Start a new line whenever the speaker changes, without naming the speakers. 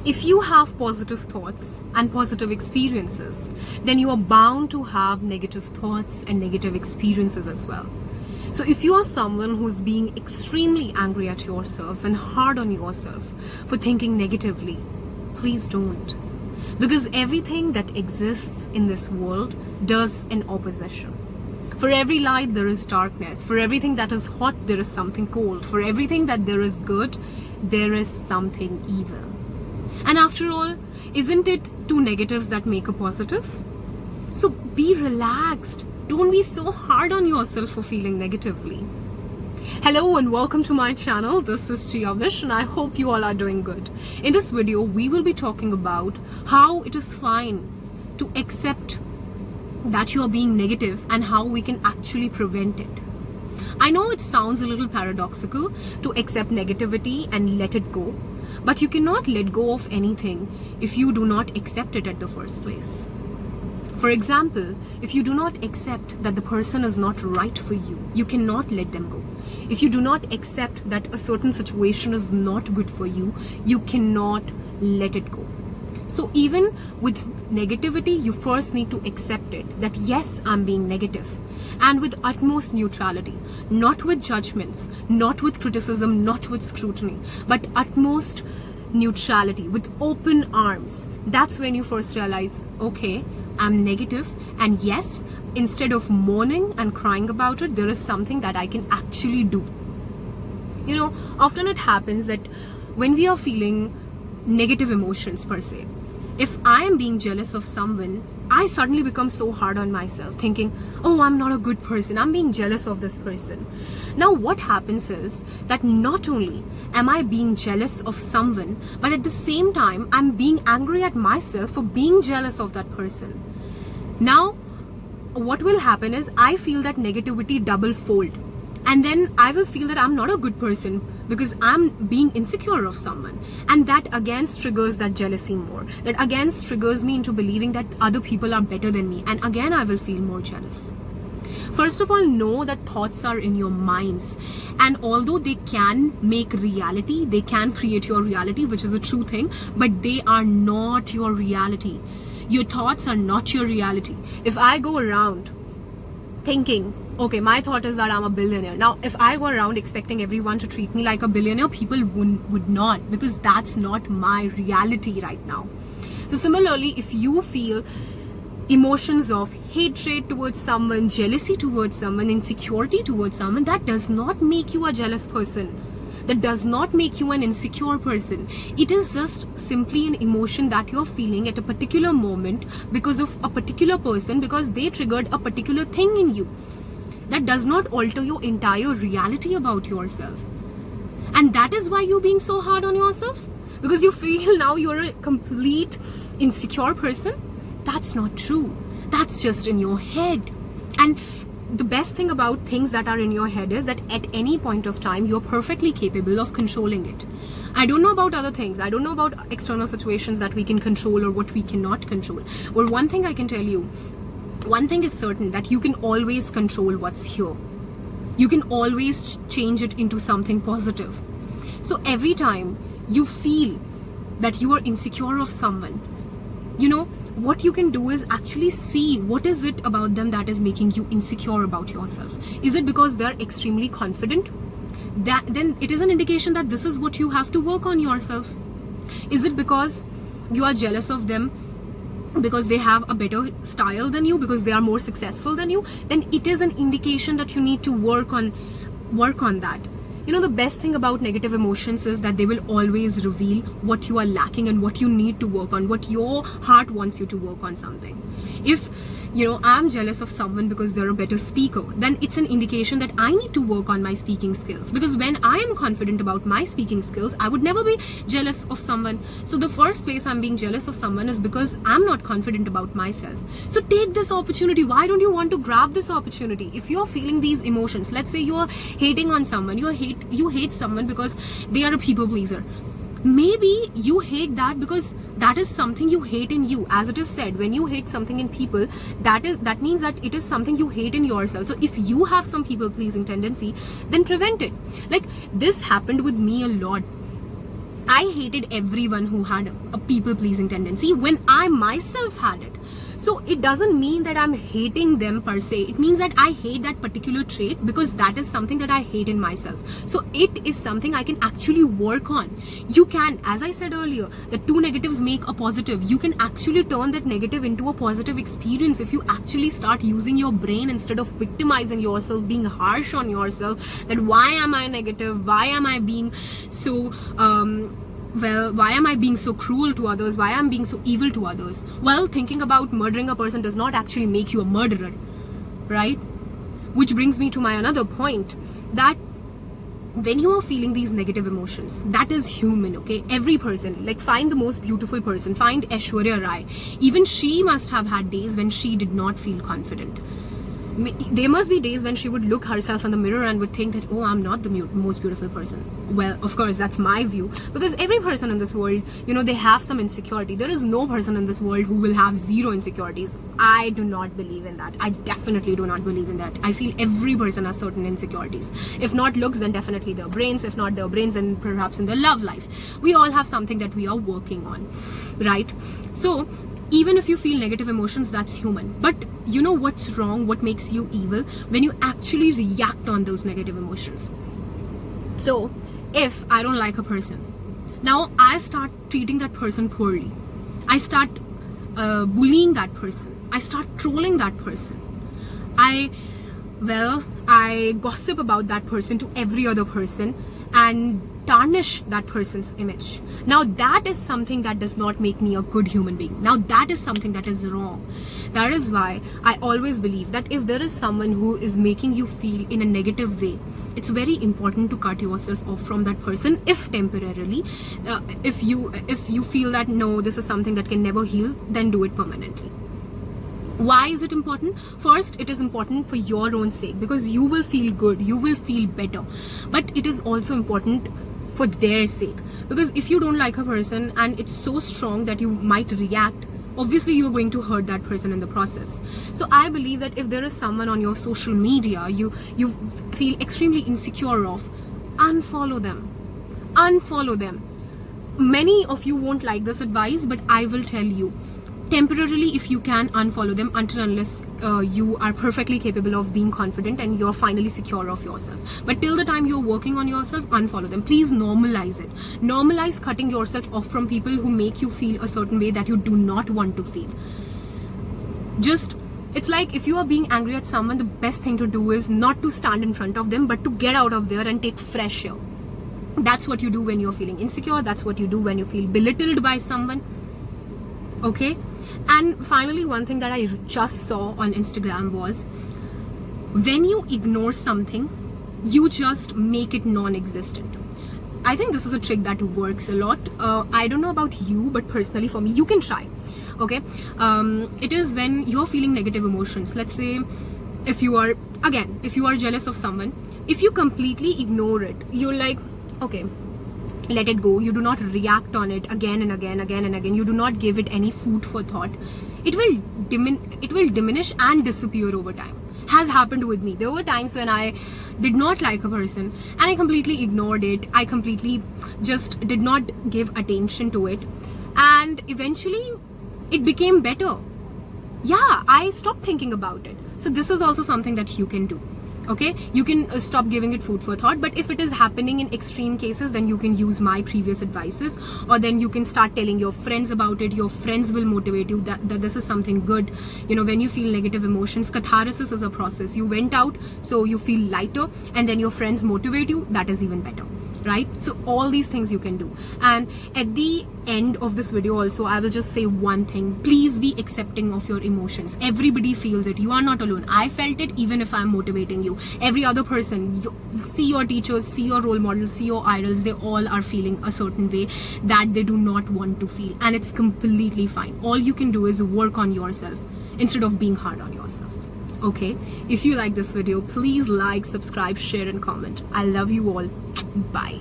If you have positive thoughts and positive experiences, then you are bound to have negative thoughts and negative experiences as well. So if you are someone who's being extremely angry at yourself and hard on yourself for thinking negatively, please don't. Because everything that exists in this world does an opposition. For every light there is darkness. For everything that is hot there is something cold. For everything that there is good, there is something evil. And after all, isn't it two negatives that make a positive? So be relaxed. Don't be so hard on yourself for feeling negatively. Hello and welcome to my channel. This is Chiyavish and I hope you all are doing good. In this video, we will be talking about how it is fine to accept that you are being negative and how we can actually prevent it. I know it sounds a little paradoxical to accept negativity and let it go, but you cannot let go of anything if you do not accept it at the first place. For example, if you do not accept that the person is not right for you, you cannot let them go. If you do not accept that a certain situation is not good for you, you cannot let it go. So even with negativity, you first need to accept it, that yes, I'm being negative, and with utmost neutrality, not with judgments, not with criticism, not with scrutiny, but utmost neutrality, with open arms. That's when you first realize, okay, I'm negative, and yes, instead of mourning and crying about it, there is something that I can actually do. You know, often it happens that when we are feeling negative emotions per se, if I am being jealous of someone, I suddenly become so hard on myself, thinking, oh, I'm not a good person, I'm being jealous of this person. Now what happens is that not only am I being jealous of someone, but at the same time I'm being angry at myself for being jealous of that person. Now what will happen is I feel that negativity double fold, and then I will feel that I'm not a good person because I'm being insecure of someone, and that again triggers that jealousy more. That again triggers me into believing that other people are better than me, and again I will feel more jealous. First of all, know that thoughts are in your minds, and although they can make reality, they can create your reality, which is a true thing, but they are not your reality. Your thoughts are not your reality. If I go around thinking, okay, my thought is that I'm a billionaire. Now, if I go around expecting everyone to treat me like a billionaire, people would not, because that's not my reality right now. So similarly, if you feel emotions of hatred towards someone, jealousy towards someone, insecurity towards someone, that does not make you a jealous person. That does not make you an insecure person. It is just simply an emotion that you're feeling at a particular moment because of a particular person, because they triggered a particular thing in you. That does not alter your entire reality about yourself. And that is why you're being so hard on yourself, because you feel now you're a complete insecure person. That's not true. That's just in your head. And the best thing about things that are in your head is that at any point of time, you're perfectly capable of controlling it. I don't know about other things. I don't know about external situations that we can control or what we cannot control. But one thing I can tell you, one thing is certain, that you can always control what's here. You can always change it into something positive. So every time you feel that you are insecure of someone, you know, what you can do is actually see what is it about them that is making you insecure about yourself. Is it because they're extremely confident? Then it is an indication that this is what you have to work on yourself. Is it because you are jealous of them because they have a better style than you, because they are more successful than you? Then it is an indication that you need to work on that. You know, the best thing about negative emotions is that they will always reveal what you are lacking and what you need to work on, what your heart wants you to work on something. If, you know, I'm jealous of someone because they're a better speaker, then it's an indication that I need to work on my speaking skills. Because when I am confident about my speaking skills, I would never be jealous of someone. So the first place I'm being jealous of someone is because I'm not confident about myself. So take this opportunity. Why don't you want to grab this opportunity? If you're feeling these emotions, let's say you're hating on someone, you hate someone because they are a people pleaser. Maybe you hate that because that is something you hate in you. As it is said, when you hate something in people, that means that it is something you hate in yourself. So if you have some people pleasing tendency, then prevent it. Like, this happened with me a lot. I hated everyone who had a people-pleasing tendency when I myself had it. So it doesn't mean that I'm hating them per se. It means that I hate that particular trait because that is something that I hate in myself. So it is something I can actually work on. You can, as I said earlier, that two negatives make a positive. You can actually turn that negative into a positive experience if you actually start using your brain instead of victimizing yourself, being harsh on yourself, that why am I negative? Why am I being so why am I being so cruel to others? Why am I being so evil to others? Well, thinking about murdering a person does not actually make you a murderer, right? Which brings me to my another point, that when you are feeling these negative emotions, that is human, okay? Every person, like find the most beautiful person, find Aishwarya Rai. Even she must have had days when she did not feel confident. There must be days when she would look herself in the mirror and would think that, oh, I'm not the most beautiful person. Well, of course, that's my view, because every person in this world, you know, they have some insecurity. There is no person in this world who will have zero insecurities. I do not believe in that. I definitely do not believe in that. I feel every person has certain insecurities. If not looks, then definitely their brains. If not their brains, then perhaps in their love life. We all have something that we are working on, right? So even if you feel negative emotions, that's human. But you know what's wrong, what makes you evil? When you actually react on those negative emotions. So if I don't like a person, now I start treating that person poorly. I start bullying that person. I start trolling that person. I gossip about that person to every other person and tarnish that person's image. Now that is something that does not make me a good human being. Now that is something that is wrong. That is why I always believe that if there is someone who is making you feel in a negative way, it's very important to cut yourself off from that person, if temporarily. If you feel that no, this is something that can never heal, then do it permanently. Why is it important? First, it is important for your own sake, because you will feel good, you will feel better. But it is also important for their sake, because if you don't like a person and it's so strong that you might react, obviously you're going to hurt that person in the process. So I believe that if there is someone on your social media you feel extremely insecure of, unfollow them. Unfollow them. Many of you won't like this advice, but I will tell you, temporarily, if you can, unfollow them until unless you are perfectly capable of being confident and you're finally secure of yourself. But till the time you're working on yourself, unfollow them. Please normalize it. Normalize cutting yourself off from people who make you feel a certain way that you do not want to feel. It's like if you are being angry at someone, the best thing to do is not to stand in front of them, but to get out of there and take fresh air. That's what you do when you're feeling insecure. That's what you do when you feel belittled by someone. Okay? And finally, one thing that I just saw on Instagram was, when you ignore something, you just make it non-existent. I think this is a trick that works a lot. I don't know about you, but personally for me, you can try. Okay? It is when you're feeling negative emotions. Let's say if you are jealous of someone, if you completely ignore it, you're like, okay, let it go. You do not react on it again and again. You do not give it any food for thought. It will diminish and disappear over time. Has happened with me. There were times when I did not like a person and I completely ignored it. I completely just did not give attention to it, and eventually it became better. Yeah, I stopped thinking about it. So this is also something that you can do. Okay, you can stop giving it food for thought. But if it is happening in extreme cases, then you can use my previous advices, or then you can start telling your friends about it. Your friends will motivate you that this is something good. You know, when you feel negative emotions, catharsis is a process. You went out, so you feel lighter, and then your friends motivate you. That is even better, right? So all these things you can do. And at the end of this video also, I will just say one thing: please be accepting of your emotions. Everybody feels it. You are not alone. I felt it, even if I'm motivating you. Every other person, see your teachers, see your role models, see your idols, they all are feeling a certain way that they do not want to feel, and it's completely fine. All you can do is work on yourself instead of being hard on yourself. Okay, if you like this video, please like, subscribe, share and comment. I love you all. Bye.